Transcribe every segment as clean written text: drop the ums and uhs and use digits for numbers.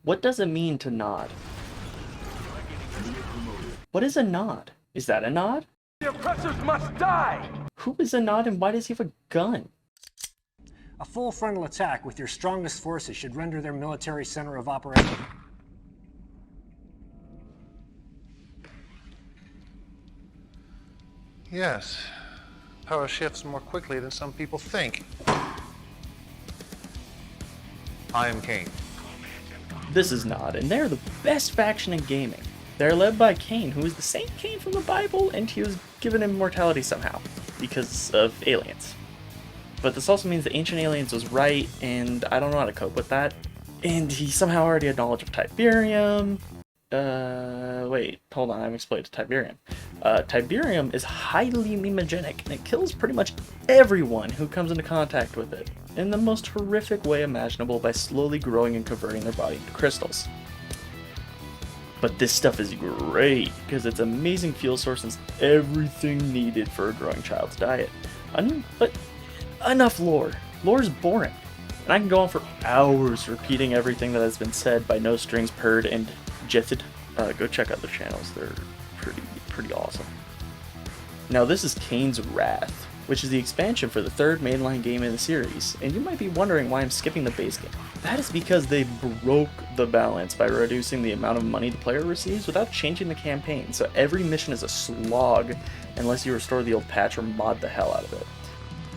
What does it mean to nod? What is a nod? Is that a nod? The oppressors must die! Who is a nod and why does he have a gun? A full frontal attack with your strongest forces should render their military center of operation. Yes. Power shifts more quickly than some people think. I am Kane. This is Nod, and they're the best faction in gaming. They're led by Kane, who is the same Kane from the Bible, and he was given immortality somehow, because of aliens. But this also means the ancient aliens was right, and I don't know how to cope with that. And he somehow already had knowledge of Tiberium. Wait, hold on, I haven't explained Tiberium. Tiberium is highly mimigenic, and it kills pretty much everyone who comes into contact with it, in the most horrific way imaginable by slowly growing and converting their body into crystals. But this stuff is great, because it's an amazing fuel source and it's everything needed for a growing child's diet. But enough lore. Lore's boring. And I can go on for hours repeating everything that has been said by No Strings Purred and Jethid. Go check out their channels, they're pretty awesome. Now this is Kane's Wrath, which is the expansion for the third mainline game in the series, and you might be wondering why I'm skipping the base game. That is because they broke the balance by reducing the amount of money the player receives without changing the campaign, so every mission is a slog unless you restore the old patch or mod the hell out of it.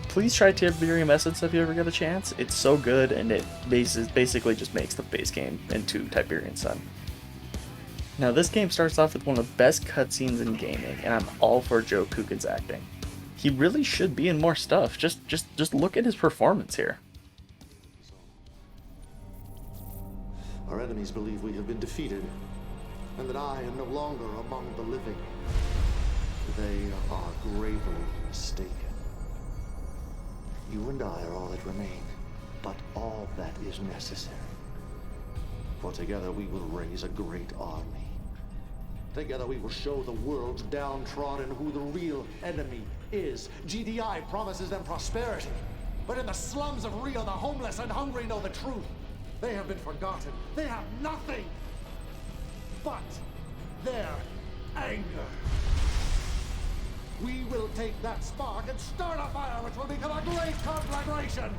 Please try Tiberium Essence if you ever get a chance. It's so good, and it basically just makes the base game into Tiberian Sun. Now this game starts off with one of the best cutscenes in gaming, and I'm all for Joe Kukin's acting. He really should be in more stuff. Just look at his performance here. Our enemies believe we have been defeated, and that I am no longer among the living. They are gravely mistaken. You and I are all that remain, but all that is necessary. For together we will raise a great army. Together we will show the world's downtrodden who the real enemy is. GDI promises them prosperity, but in the slums of Rio, the homeless and hungry know the truth. They have been forgotten. They have nothing but their anger. We will take that spark and start a fire which will become a great conflagration.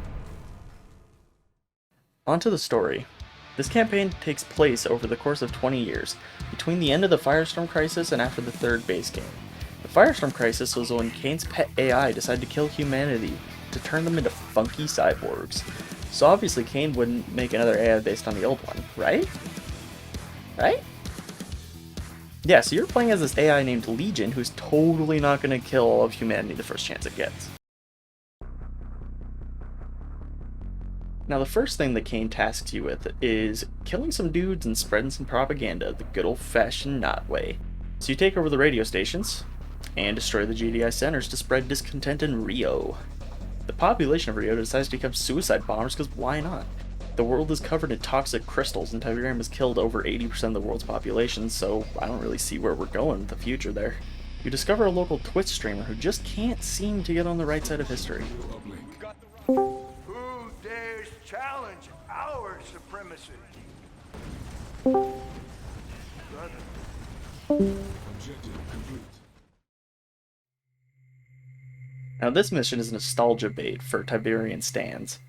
On to the story. This campaign takes place over the course of 20 years, between the end of the Firestorm Crisis and after the third base game. The Firestorm Crisis was when Kane's pet AI decided to kill humanity to turn them into funky cyborgs. So obviously Kane wouldn't make another AI based on the old one, right? Right? Yeah, so you're playing as this AI named Legion who's totally not going to kill all of humanity the first chance it gets. Now the first thing that Kane tasks you with is killing some dudes and spreading some propaganda the good old-fashioned Nod way. So you take over the radio stations and destroy the GDI centers to spread discontent in Rio. The population of Rio decides to become suicide bombers because why not? The world is covered in toxic crystals and Tiberium has killed over 80% of the world's population, so I don't really see where we're going with the future there. You discover a local Twitch streamer who just can't seem to get on the right side of history. Who dares challenge our supremacy? Brother. Now this mission is nostalgia bait for Tiberian stands.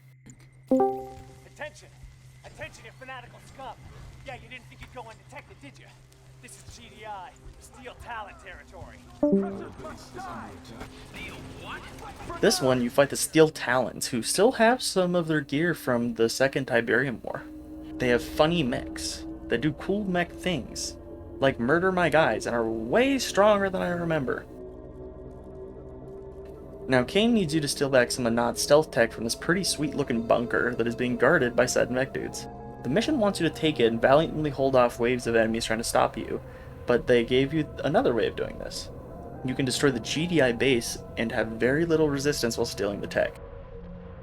Attention! Attention, you fanatical scum! Yeah, you didn't think you'd go undetected, did you? This is GDI, Steel Talent territory. This one, you fight the Steel Talons, who still have some of their gear from the Second Tiberium War. They have funny mechs that do cool mech things, like murder my guys, and are way stronger than I remember. Now, Kane needs you to steal back some of Nod's stealth tech from this pretty sweet looking bunker that is being guarded by said mech dudes. The mission wants you to take it and valiantly hold off waves of enemies trying to stop you, but they gave you another way of doing this. You can destroy the GDI base and have very little resistance while stealing the tech.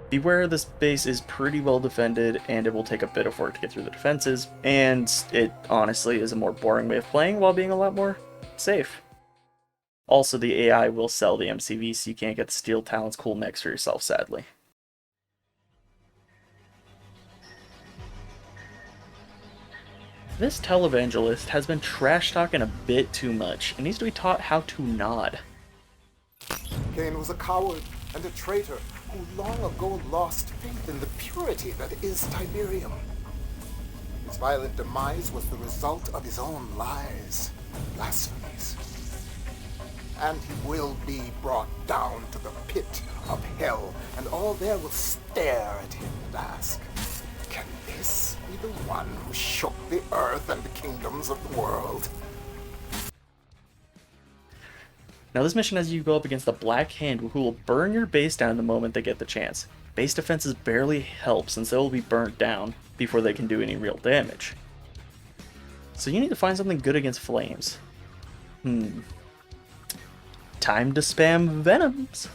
Beware, this base is pretty well defended and it will take a bit of work to get through the defenses, and it honestly is a more boring way of playing while being a lot more safe. Also, the AI will sell the MCV, so you can't get the Steel Talon's cool mechs for yourself, sadly. This televangelist has been trash talking a bit too much and needs to be taught how to nod. Kane was a coward and a traitor who long ago lost faith in the purity that is Tiberium. His violent demise was the result of his own lies, blasphemies. And he will be brought down to the pit of hell, and all there will stare at him and ask, can this be the one who shook the earth and the kingdoms of the world? Now this mission has you go up against the Black Hand, who will burn your base down the moment they get the chance. Base defenses barely help since they will be burnt down before they can do any real damage. So you need to find something good against flames. Time to spam Venoms.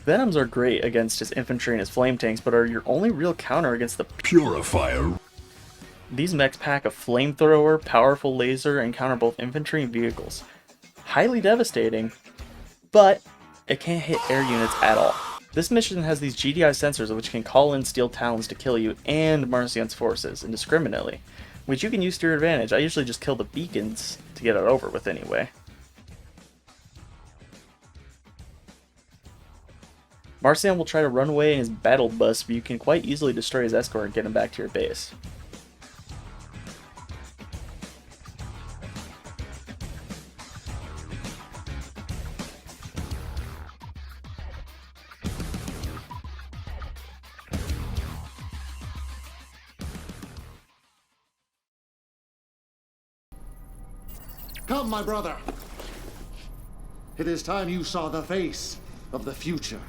Venoms are great against his infantry and his flame tanks, but are your only real counter against the Purifier. These mechs pack a flamethrower, powerful laser, and counter both infantry and vehicles. Highly devastating, but it can't hit air units at all. This mission has these GDI sensors which can call in steel talons to kill you and Marcian's forces indiscriminately, which you can use to your advantage. I usually just kill the beacons to get it over with anyway. Marcian will try to run away in his battle bus, but you can quite easily destroy his escort and get him back to your base. Come, my brother. It is time you saw the face of the future.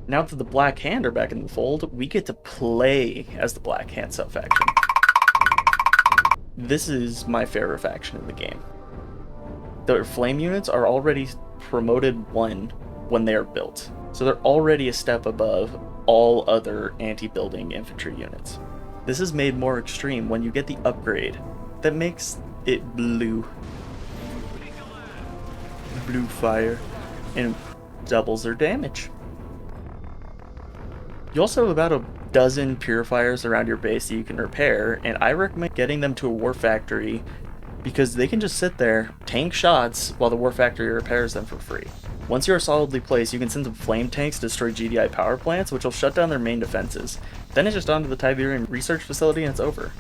Now that the Black Hand are back in the fold, we get to play as the Black Hand sub-faction. This is my favorite faction in the game. Their flame units are already promoted 1 when they are built, so they're already a step above all other anti-building infantry units. This is made more extreme when you get the upgrade that makes it blue. Blue fire, and doubles their damage. You also have about a dozen purifiers around your base that you can repair, and I recommend getting them to a war factory because they can just sit there, tank shots, while the war factory repairs them for free. Once you are solidly placed, you can send some flame tanks to destroy GDI power plants, which will shut down their main defenses. Then it's just onto the Tiberian research facility and it's over.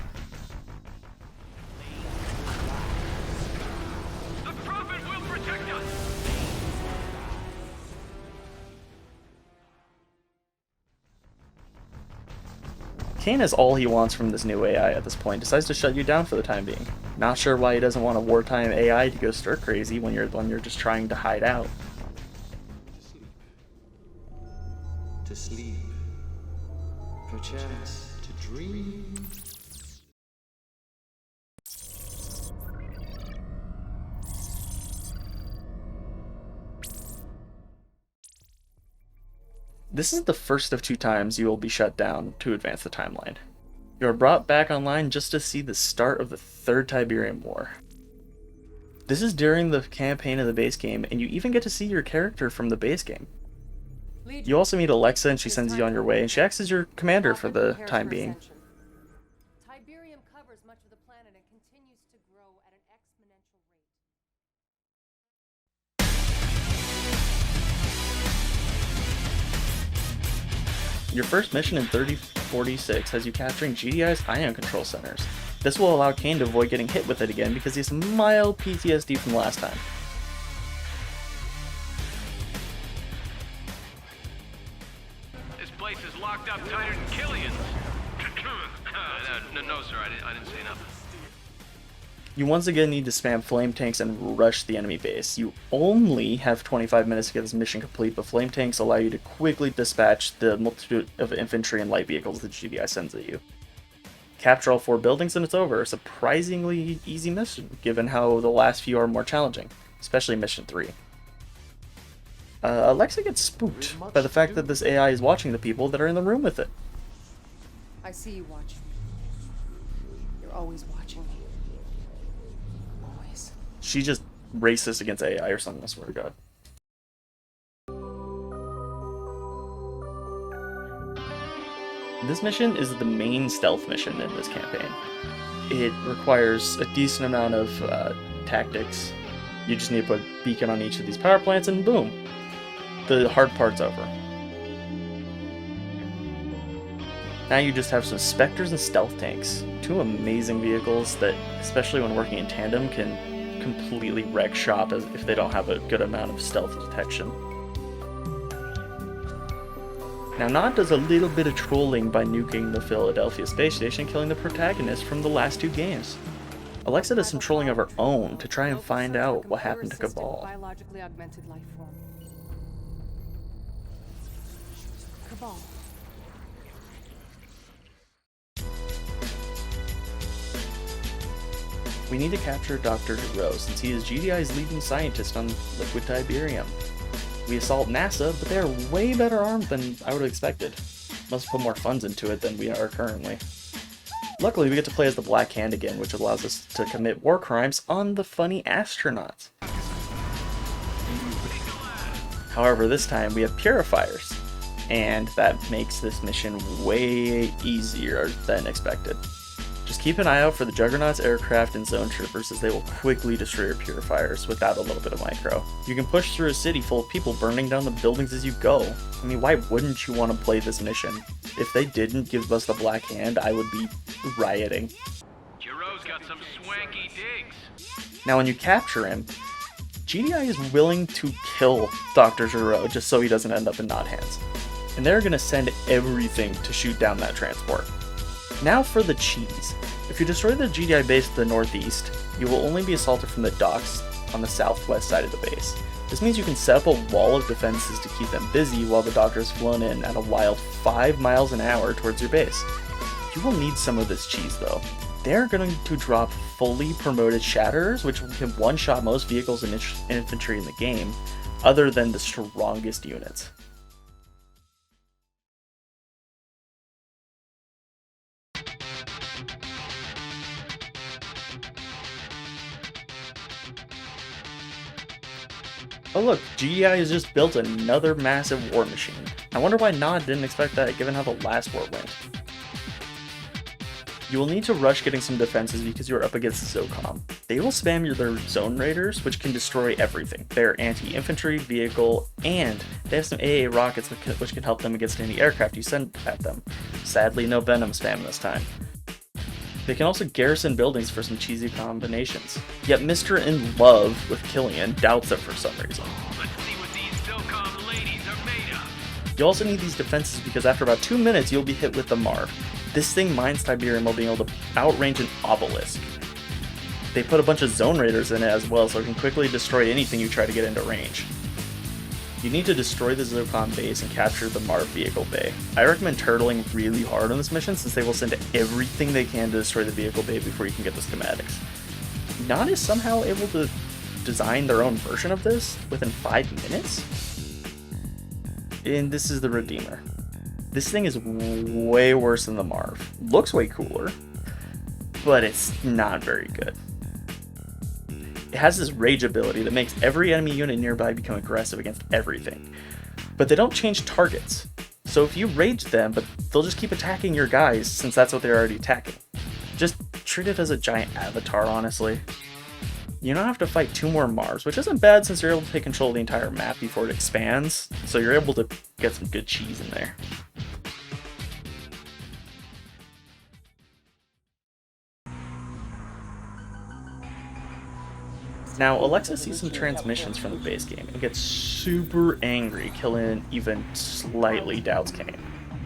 The Prophet will protect us! Kane has all he wants from this new AI at this point, decides to shut you down for the time being. Not sure why he doesn't want a wartime AI to go stir crazy when you're just trying to hide out. To sleep. Perchance to dream. This is the first of 2 times you will be shut down to advance the timeline. You are brought back online just to see the start of the 3rd Tiberian War. This is during the campaign of the base game, and you even get to see your character from the base game. You also meet Alexa, and she sends you on your way, and she acts as your commander for the time being. Tiberium covers much of the planet and continues to grow at an exponential rate. Your first mission in 3046 has you capturing GDI's ion control centers. This will allow Kane to avoid getting hit with it again because he has some mild PTSD from last time. This place is locked up tighter than Killian's. no, sir, I didn't say nothing. You once again need to spam flame tanks and rush the enemy base. You only have 25 minutes to get this mission complete, but flame tanks allow you to quickly dispatch the multitude of infantry and light vehicles that GDI sends at you. Capture all 4 buildings and it's over. A surprisingly easy mission, given how the last few are more challenging, especially mission 3. Alexa gets spooked by the fact that this AI is watching the people that are in the room with it. I see you watch me. Your You're always watching me. Always. She's just racist against AI or something, I swear to God. This mission is the main stealth mission in this campaign. It requires a decent amount of tactics. You just need to put a beacon on each of these power plants and boom, the hard part's over. Now you just have some Spectres and Stealth Tanks, two amazing vehicles that, especially when working in tandem, can completely wreck shop if they don't have a good amount of stealth detection. Now Nod does a little bit of trolling by nuking the Philadelphia space station, killing the protagonist from the last two games. Alexa does some trolling of her own to try and find out what happened to Cabal. Biologically augmented life form. Cabal. We need to capture Dr. Rio since he is GDI's leading scientist on liquid Tiberium. We assault NASA, but they are way better armed than I would have expected. Must have put more funds into it than we are currently. Luckily, we get to play as the Black Hand again, which allows us to commit war crimes on the funny astronauts. However, this time we have purifiers, and that makes this mission way easier than expected. Just keep an eye out for the Juggernaut's aircraft and zone troopers, as they will quickly destroy your purifiers without a little bit of micro. You can push through a city full of people burning down the buildings as you go. I mean, why wouldn't you want to play this mission? If they didn't give us the Black Hand, I would be rioting. Giroux's got some swanky digs. Now when you capture him, GDI is willing to kill Dr. Giroux just so he doesn't end up in Nod hands. And they're going to send everything to shoot down that transport. Now for the cheese. If you destroy the GDI base to the northeast, you will only be assaulted from the docks on the southwest side of the base. This means you can set up a wall of defenses to keep them busy while the Doctor is flown in at a wild 5 miles an hour towards your base. You will need some of this cheese though. They're going to drop fully promoted Shatterers, which can one-shot most vehicles and infantry in the game, other than the strongest units. Oh look, GDI has just built another massive war machine. I wonder why Nod didn't expect that given how the last war went. You will need to rush getting some defenses because you are up against ZOCOM. They will spam their Zone Raiders, which can destroy everything. They're anti-infantry, vehicle, and they have some AA rockets which can help them against any aircraft you send at them. Sadly, no Venom spam this time. They can also garrison buildings for some cheesy combinations. Yet Mr. In Love with Killian doubts it for some reason. Let's see what these SOCOM ladies are made of. You also need these defenses because after about 2 minutes you'll be hit with the MARV. This thing mines Tiberium while being able to outrange an obelisk. They put a bunch of Zone Raiders in it as well, so it can quickly destroy anything you try to get into range. You need to destroy the ZOCOM base and capture the MARV vehicle bay. I recommend turtling really hard on this mission since they will send everything they can to destroy the vehicle bay before you can get the schematics. Nod is somehow able to design their own version of this within 5 minutes? And this is the Redeemer. This thing is way worse than the MARV. Looks way cooler, but it's not very good. It has this rage ability that makes every enemy unit nearby become aggressive against everything. But they don't change targets. So if you rage them, but they'll just keep attacking your guys since that's what they're already attacking. Just treat it as a giant avatar, honestly. You don't have to fight 2 more MARVs, which isn't bad since you're able to take control of the entire map before it expands. So you're able to get some good cheese in there. Now, Alexa sees some transmissions from the base game and gets super angry. Killian even slightly doubts Kane.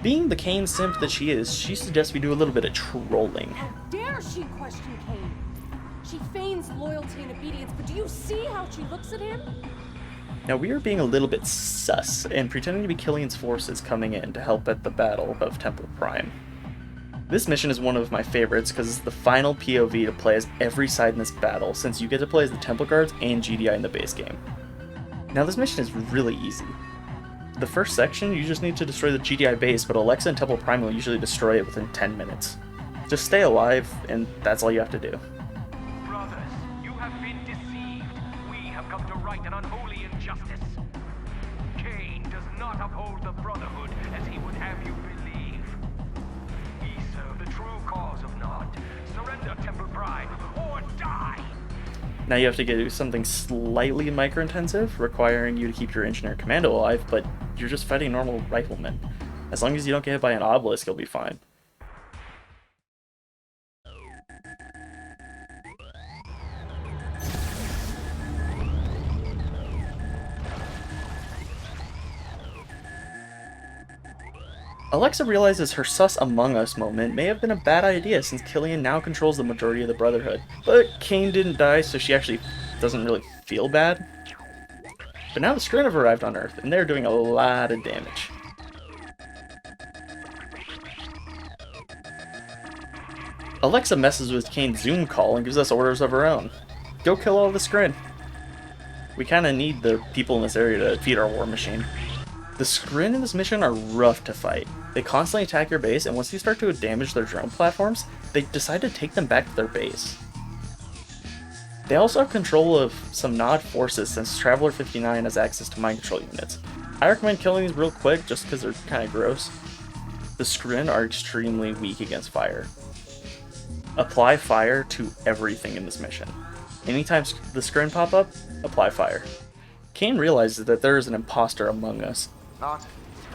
Being the Kane simp that she is, she suggests we do a little bit of trolling. How dare she question Kane? She feigns loyalty and obedience, but do you see how she looks at him? Now, we are being a little bit sus and pretending to be Killian's forces coming in to help at the Battle of Temple Prime. This mission is one of my favorites because it's the final POV to play as every side in this battle, since you get to play as the Temple Guards and GDI in the base game. Now this mission is really easy. The first section, you just need to destroy the GDI base, but Alexa and Temple Prime will usually destroy it within 10 minutes. Just stay alive, and that's all you have to do. Brothers, you have been deceived. We have come to right an unholy injustice. Kane does not uphold the Brotherhood as he would have you believe. We serve the true cause of Nod. Surrender Temple Pride, or die! Now you have to do something slightly micro-intensive, requiring you to keep your Engineer Commando alive, but you're just fighting normal riflemen. As long as you don't get hit by an obelisk, you'll be fine. Alexa realizes her sus Among Us moment may have been a bad idea since Killian now controls the majority of the Brotherhood. But Kane didn't die, so she actually doesn't really feel bad. But now the Skrin have arrived on Earth, and they're doing a lot of damage. Alexa messes with Kane's Zoom call and gives us orders of her own. Go kill all the Skrin. We kinda need the people in this area to feed our war machine. The Skrin in this mission are rough to fight. They constantly attack your base, and once you start to damage their drone platforms, they decide to take them back to their base. They also have control of some Nod forces since Traveler 59 has access to mind control units. I recommend killing these real quick just because they're kind of gross. The Skrin are extremely weak against fire. Apply fire to everything in this mission. Anytime the Skrin pop up, apply fire. Kane realizes that there is an imposter among us. Not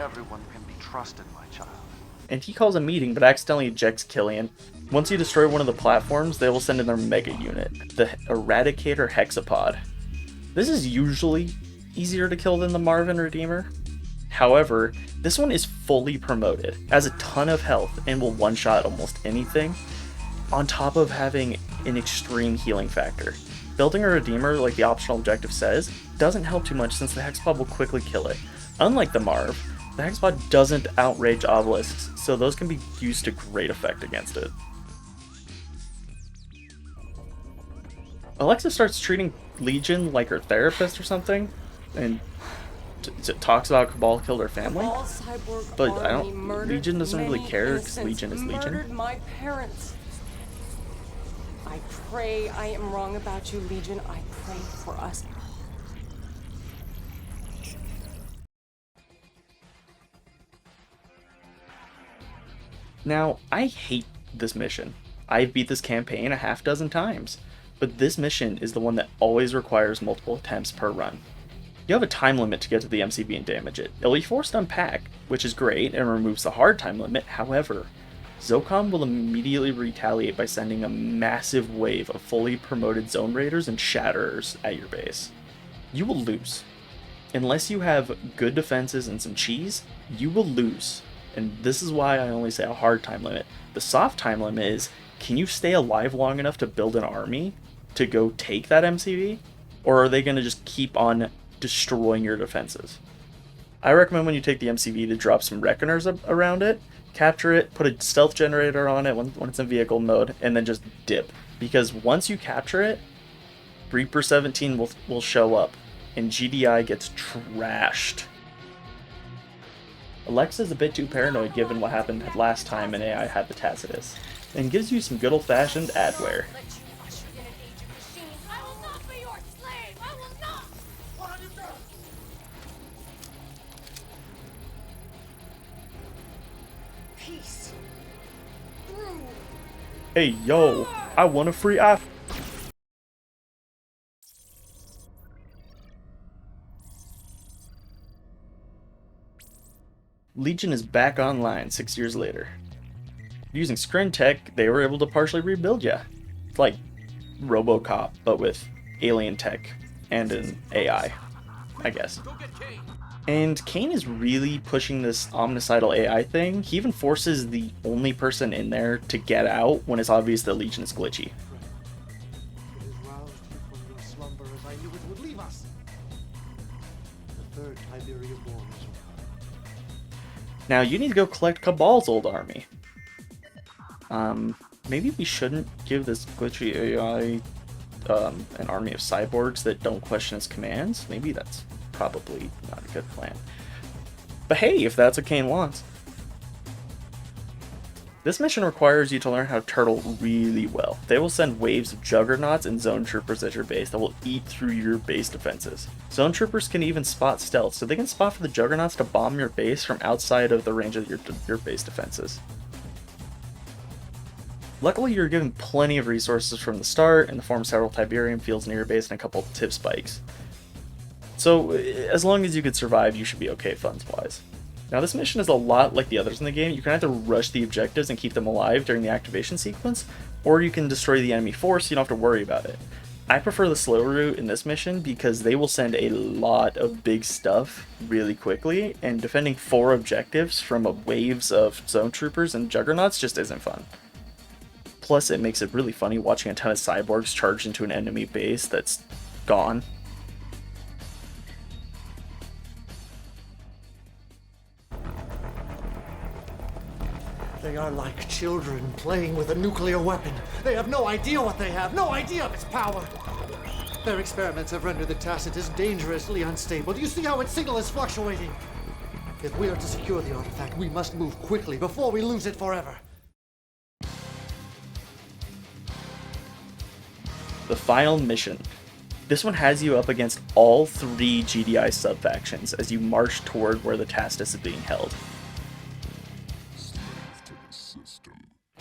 everyone can be trusted, my child. And he calls a meeting but accidentally ejects Killian. Once you destroy one of the platforms, they will send in their mega unit, the Eradicator Hexapod. This is usually easier to kill than the Marvin Redeemer. However, this one is fully promoted, has a ton of health, and will one-shot almost anything, on top of having an extreme healing factor. Building a Redeemer, like the optional objective says, doesn't help too much since the Hexapod will quickly kill it. Unlike the Marv, the Hexapod doesn't outrage obelisks, so those can be used to great effect against it. Alexa starts treating Legion like her therapist or something, and talks about Cabal killed her family. But Legion doesn't really care because Legion is Legion. Murdered my parents. I pray I am wrong about you, Legion. I pray for us. Now, I hate this mission. I've beat this campaign a half dozen times, but this mission is the one that always requires multiple attempts per run. You have a time limit to get to the MCB and damage it. It'll be forced to unpack, which is great and removes the hard time limit. However, Zocom will immediately retaliate by sending a massive wave of fully promoted Zone Raiders and Shatterers at your base. You will lose. Unless you have good defenses and some cheese, you will lose. And this is why I only say a hard time limit. The soft time limit is, can you stay alive long enough to build an army to go take that MCV? Or are they going to just keep on destroying your defenses? I recommend when you take the MCV to drop some Reckoners around it, capture it, put a stealth generator on it when it's in vehicle mode, and then just dip. Because once you capture it, Reaper 17 will show up, and GDI gets trashed. Alexa's a bit too paranoid given what happened last time an AI had the Tacitus, and gives you some good old-fashioned Adware. Hey yo, I want a free iPhone. Legion is back online 6 years later. Using Skrin tech, they were able to partially rebuild ya. It's like RoboCop, but with alien tech and an AI, I guess. And Kane is really pushing this omnicidal AI thing. He even forces the only person in there to get out when it's obvious that Legion is glitchy. It is roused from your slumber as I knew it would leave us. The third Tiberium War is over. Now you need to go collect Cabal's old army. Maybe we shouldn't give this glitchy AI an army of cyborgs that don't question his commands. Maybe that's probably not a good plan. But hey, if that's what Kane wants. This mission requires you to learn how to turtle really well. They will send waves of juggernauts and zone troopers at your base that will eat through your base defenses. Zone troopers can even spot stealth, so they can spot for the juggernauts to bomb your base from outside of the range of your base defenses. Luckily, you're given plenty of resources from the start in the form of several Tiberium fields near your base and a couple of tip spikes. So, as long as you could survive, you should be okay funds-wise. Now, this mission is a lot like the others in the game. You can either rush the objectives and keep them alive during the activation sequence, or you can destroy the enemy force so you don't have to worry about it. I prefer the slow route in this mission because they will send a lot of big stuff really quickly, and defending 4 objectives from waves of zone troopers and juggernauts just isn't fun. Plus, it makes it really funny watching a ton of cyborgs charge into an enemy base that's gone. They are like children playing with a nuclear weapon. They have no idea what they have, no idea of its power. Their experiments have rendered the Tacitus dangerously unstable. Do you see how its signal is fluctuating? If we are to secure the artifact, we must move quickly before we lose it forever. The final mission. This one has you up against all 3 GDI sub-factions as you march toward where the Tacitus is being held.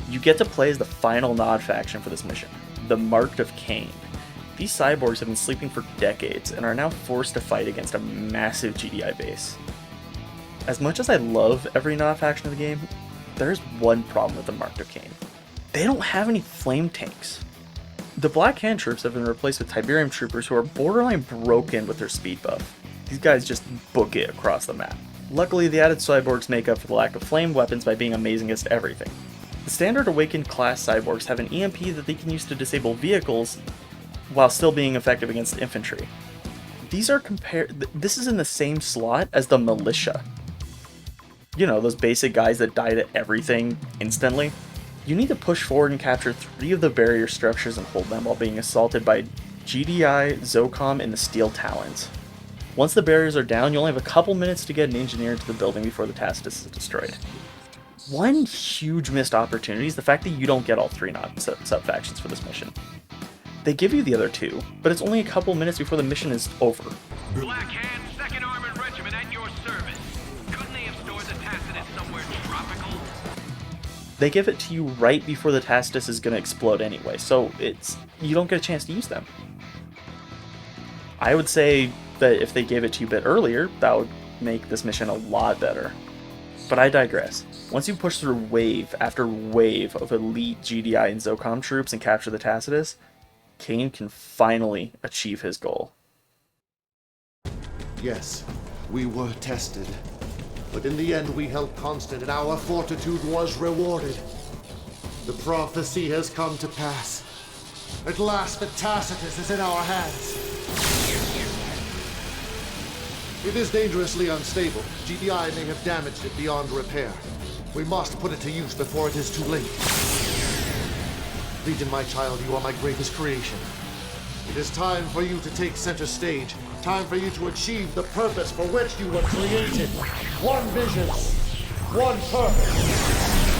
You get to play as the final Nod faction for this mission, the Marked of Kane. These cyborgs have been sleeping for decades and are now forced to fight against a massive GDI base. As much as I love every Nod faction of the game, there's one problem with the Marked of Kane. They don't have any flame tanks. The Black Hand troops have been replaced with Tiberium troopers who are borderline broken with their speed buff. These guys just book it across the map. Luckily, the added cyborgs make up for the lack of flame weapons by being amazing against everything. The standard Awakened class cyborgs have an EMP that they can use to disable vehicles while still being effective against infantry. These are this is in the same slot as the militia. You know, those basic guys that die to everything instantly. You need to push forward and capture 3 of the barrier structures and hold them while being assaulted by GDI, Zocom, and the Steel Talons. Once the barriers are down, you only have a couple minutes to get an engineer into the building before the Tacitus is destroyed. One huge missed opportunity is the fact that you don't get all 3 sub-factions for this mission. They give you the other 2, but it's only a couple minutes before the mission is over. Black Hand, 2nd Armored Regiment at your service. Couldn't they have stored the Tacitus somewhere tropical? They give it to you right before the Tacitus is going to explode anyway, so you don't get a chance to use them. I would say that if they gave it to you a bit earlier, that would make this mission a lot better. But I digress. Once you push through wave after wave of elite GDI and Zocom troops and capture the Tacitus, Kane can finally achieve his goal. Yes, we were tested. But in the end, we held constant, and our fortitude was rewarded. The prophecy has come to pass. At last, the Tacitus is in our hands. It is dangerously unstable. GDI may have damaged it beyond repair. We must put it to use before it is too late. Legion, my child, you are my greatest creation. It is time for you to take center stage. Time for you to achieve the purpose for which you were created. One vision, one purpose.